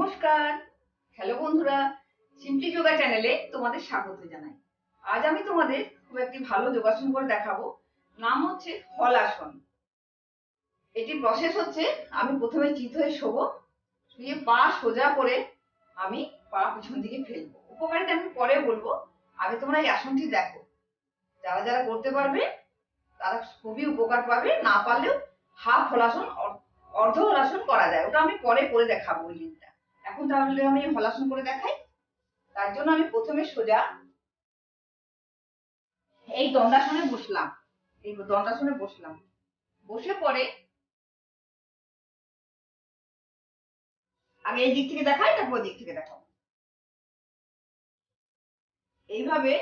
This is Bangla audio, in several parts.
নমস্কার। হ্যালো বন্ধুরা, সিম্পলি যোগা চ্যানেলে তোমাদের স্বাগত জানাই। আজ আমি তোমাদের খুব একটি ভালো যোগাসন করে দেখাবো। নাম হচ্ছে হলাসন। এটি প্রসেস হচ্ছে, আমি প্রথমে চিত হয়ে শোবো, শুয়ে পা সোজা করে আমি পা পিছন দিকে ফেলবো। উপকারিতা আমি পরে বলবো, আগে তোমরা এই আসনটি দেখো। যারা যারা করতে পারবে তারা খুবই উপকার পাবে, না পারলেও হাফ হলাসন অর্ধ হলাসন করা যায়, ওটা আমি পরে করে দেখাবো ওই জিনিসটা। এখন তাহলে আমি হলাসন করে দেখাই। তার জন্য আমি প্রথমে সোজা এই দণ্ডাসনে বসলাম। বসে পরে আমি এই দিক থেকে দেখাই, তারপর ওই দিক থেকে দেখাবো। এইভাবে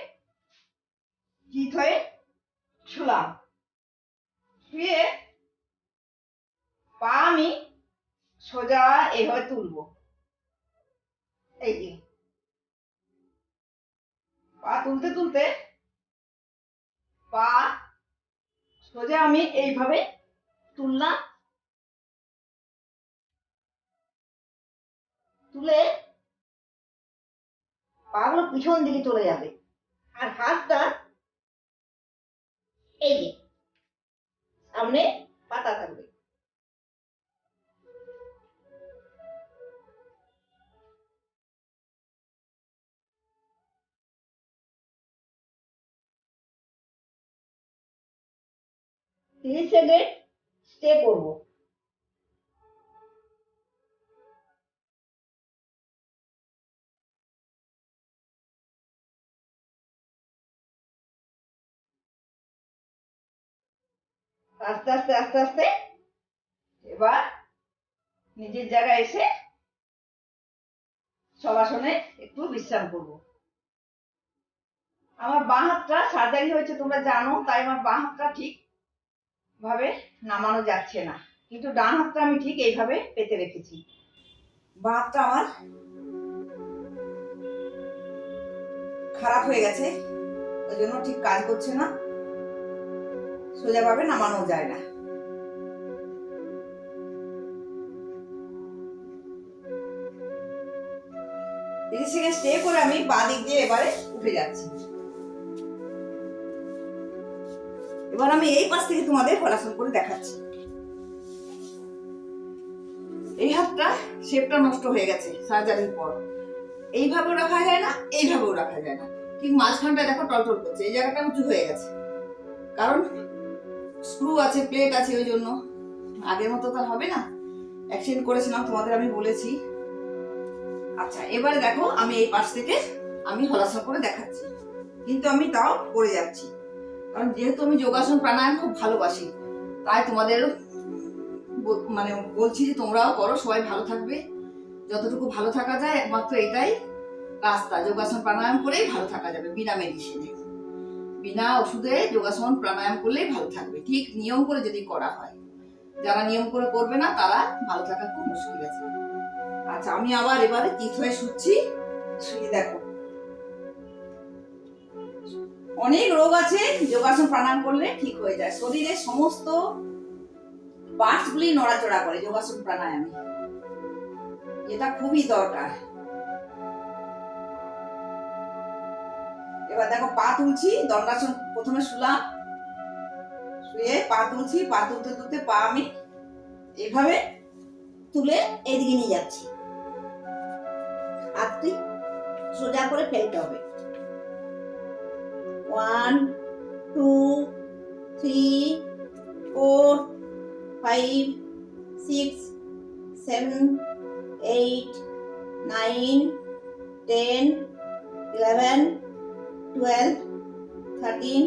চিত হয়ে শুলাম, শুয়ে পা আমি সোজা এইভাবে তুলবো। এই যে পা তুলতে তুলতে পা সোজা আমি এইভাবে তুললাম, তুলে পাগুলো পিছন দিকে চলে যাবে, আর হাতটা এই যে সামনে পাতা থাকবে। 30 সেকেন্ড স্টে করবো। আস্তে আস্তে আস্তে আস্তে এবার নিজের জায়গায় এসে শবাসনে একটু বিশ্রাম করব। আমার বাঁ হাতটা সার্জারি হয়েছে তোমরা জানো, তাই আমার বাঁ হাতটা ঠিক ভাবে নামানো যাচ্ছে না, কিন্তু ডান হাতটা আমি ঠিক এইভাবে পেতে রেখেছি। বাঁ হাতটা আমার খারাপ হয়ে গেছে, ওই জন্য ঠিক কাজ করছে না, সোজাভাবে নামানো যায় না। তিরিশ সেকেন্ড স্টে করে আমি বাঁ দিক দিয়ে এবারে উঠে যাচ্ছি। এবার আমি এই পাশ থেকে তোমাদের হলাসন করে দেখাচ্ছি। এই হাতটা শেপটা নষ্ট হয়ে গেছে সার্জারির পর, এইভাবেও রাখা যায় না, এইভাবেও রাখা যায় না, ঠিক মাঝখানটা দেখো টলটল করছে, এই জায়গাটা উঁচু হয়ে গেছে, কারণ স্ক্রু আছে, প্লেট আছে, ওই জন্য। আগের মতো তো হবে না, অ্যাক্সিডেন্ট করেছিলাম তোমাদের আমি বলেছি। আচ্ছা, এবারে দেখো আমি এই পাশ থেকে আমি হলাসন করে দেখাচ্ছি, কিন্তু আমি তাও করে যাচ্ছি, কারণ যেহেতু আমি যোগাসন প্রাণায়াম খুব ভালোবাসি, তাই তোমাদের মানে বলছি যে তোমরাও করো, সবাই ভালো থাকবে। যতটুকু ভালো থাকা যায় একমাত্র এটাই রাস্তা, যোগাসন প্রাণায়াম করেই ভালো থাকা যাবে, বিনা মেডিসিনে, বিনা ওষুধে যোগাসন প্রাণায়াম করলেই ভালো থাকবে, ঠিক নিয়ম করে যদি করা হয়। যারা নিয়ম করে করবে না তারা ভালো থাকা খুব মুশকিল আছে। আচ্ছা, আমি আবার এবারে চিত হয়ে শুচ্ছি, শুয়ে দেখো। অনেক রোগ আছে যোগাসন প্রাণায়াম করলে ঠিক হয়ে যায়, শরীরের সমস্ত পার্টস গুলি নড়াচড়া করে যোগাসন প্রাণায়ামে, এটা খুবই দরকার। এবার দেখো পা তুলছি, দণ্ডাসন প্রথমে শুলাম, শুয়ে পা তুলছি, পা তুলতে তুলতে পা আমি এইভাবে তুলে এদিকে নিয়ে যাচ্ছি, হাতটি সোজা করে ফেলতে হবে। 1 2 3 4 5 6 7 8 9 10 11 12 13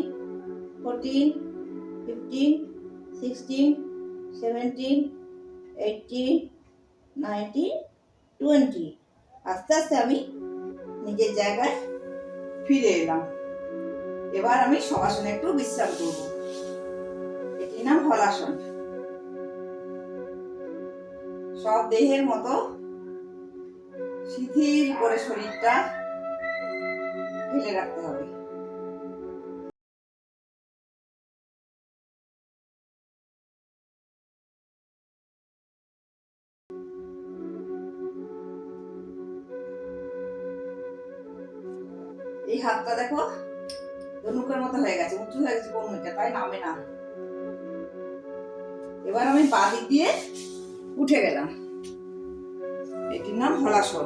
14 15 16 17 18 19 20। আস্তে আস্তে আমি নিজের জায়গায় ফিরে এলাম। এবার আমি শবাসনে একটু বিশ্রাম করব, এটি নাম হলাসন। সব দেহের মতো শিথিল করে শরীরটা ফেলে রাখতে হবে। এই হাতটা দেখো ধনুকের মতো হয়ে গেছে, উঁচু হয়ে গেছে কোমরটা, তাই নামে না। এবার আমি পা দিক দিয়ে উঠে গেলাম। এটির নাম হলাসন।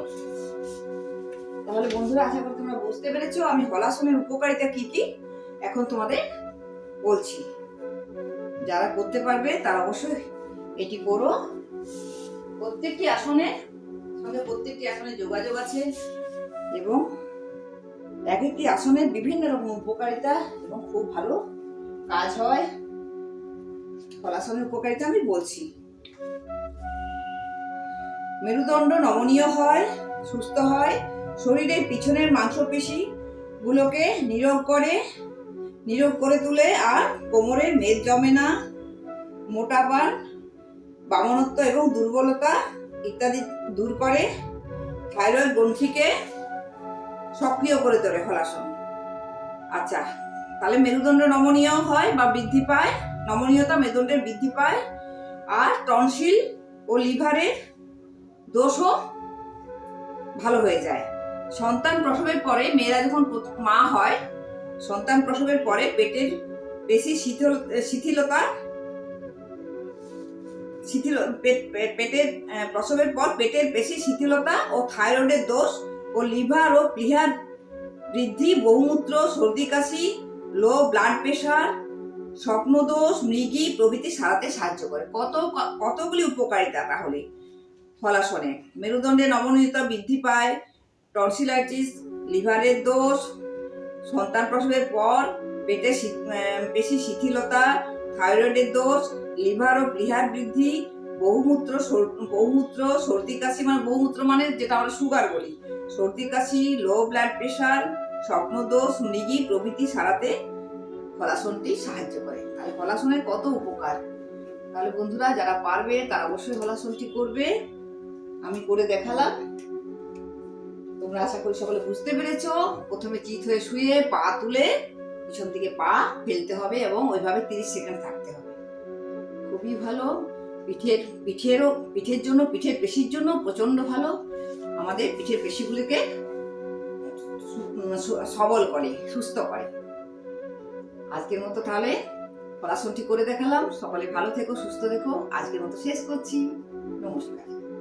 তাহলে বন্ধুরা, আশা করি তোমরা বুঝতে পেরেছো আমি হলাসনের উপকারিতা কি কি এখন তোমাদের বলছি। যারা করতে পারবে তারা অবশ্যই এটি করো। প্রত্যেকটি আসনের সঙ্গে প্রত্যেকটি আসনে যোগাযোগ আছে এবং এক একটি আসনের বিভিন্ন রকম উপকারিতা এবং খুব ভালো কাজ হয়। হলাসনের উপকারিতা আমি বলছি। মেরুদণ্ড নমনীয় হয়, সুস্থ হয়, শরীরের পিছনের মাংসপেশি গুলোকে নীরব করে তুলে, আর কোমরের মেদ জমে না, মোটাপন, বামনত্ব এবং দুর্বলতা ইত্যাদি দূর করে, থাইরয়েড গ্রন্থিকে সক্রিয় করে তোলে হলাসন। আচ্ছা, তাহলে মেরুদণ্ড নমনীয় হয় বা বৃদ্ধি পায়, নমনীয়তা মেরুদণ্ডের বৃদ্ধি পায়, আর টনসিল ও লিভারের দোষও ভালো হয়ে যায়। সন্তান প্রসবের পরে মেয়েরা যখন মা হয়, সন্তান প্রসবের পরে পেটের পেশি প্রসবের পর পেটের পেশি শিথিলতা ও থাইরয়েডের দোষ ও লিভার ও প্লিহার বৃদ্ধি, বহুমূত্র, সর্দি কাশি, লো ব্লাড প্রেশার, স্বপ্নদোষ, মৃগী প্রভৃতি সারাতে সাহায্য করে। কতগুলি উপকারিতা তাহলে হলাসনে। মেরুদণ্ডের নমনীয়তা বৃদ্ধি পায়, টনসিলাইটিস, লিভারের দোষ, সন্তান প্রসবের পর পেটের পেশি শিথিলতা, থাইরয়েডের দোষ, লিভার ও প্লিহার বৃদ্ধি, বহুমূত্র, সর্দি কাশি, মানে বহুমূত্র মানে যেটা আমরা সুগার বলি, সর্দি কাশি, লো ব্লাড প্রেশার, স্বপ্নদোষ, মৃগী প্রভৃতি সারাতে হলাসনটি সাহায্য করে। তাহলে হলাসনের কত উপকার। তাহলে বন্ধুরা, যারা পারবে তারা অবশ্যই হলাসনটি করবে। আমি করে দেখালাম, তোমরা আশা করি সকলে বুঝতে পেরেছো। প্রথমে চিত হয়ে শুয়ে পা তুলে পিছন দিকে পা ফেলতে হবে এবং ওইভাবে 30 সেকেন্ড থাকতে হবে। খুবই ভালো। পিঠের জন্য, পিঠের পেশির জন্য প্রচন্ড ভালো। আমাদের পিঠের পেশিগুলিকে সবল করে, সুস্থ করে। আজকের মতো তাহলে হলাসনটি করে দেখালাম। সকলে ভালো থেকো, সুস্থ থেকো। আজকের মতো শেষ করছি। নমস্কার।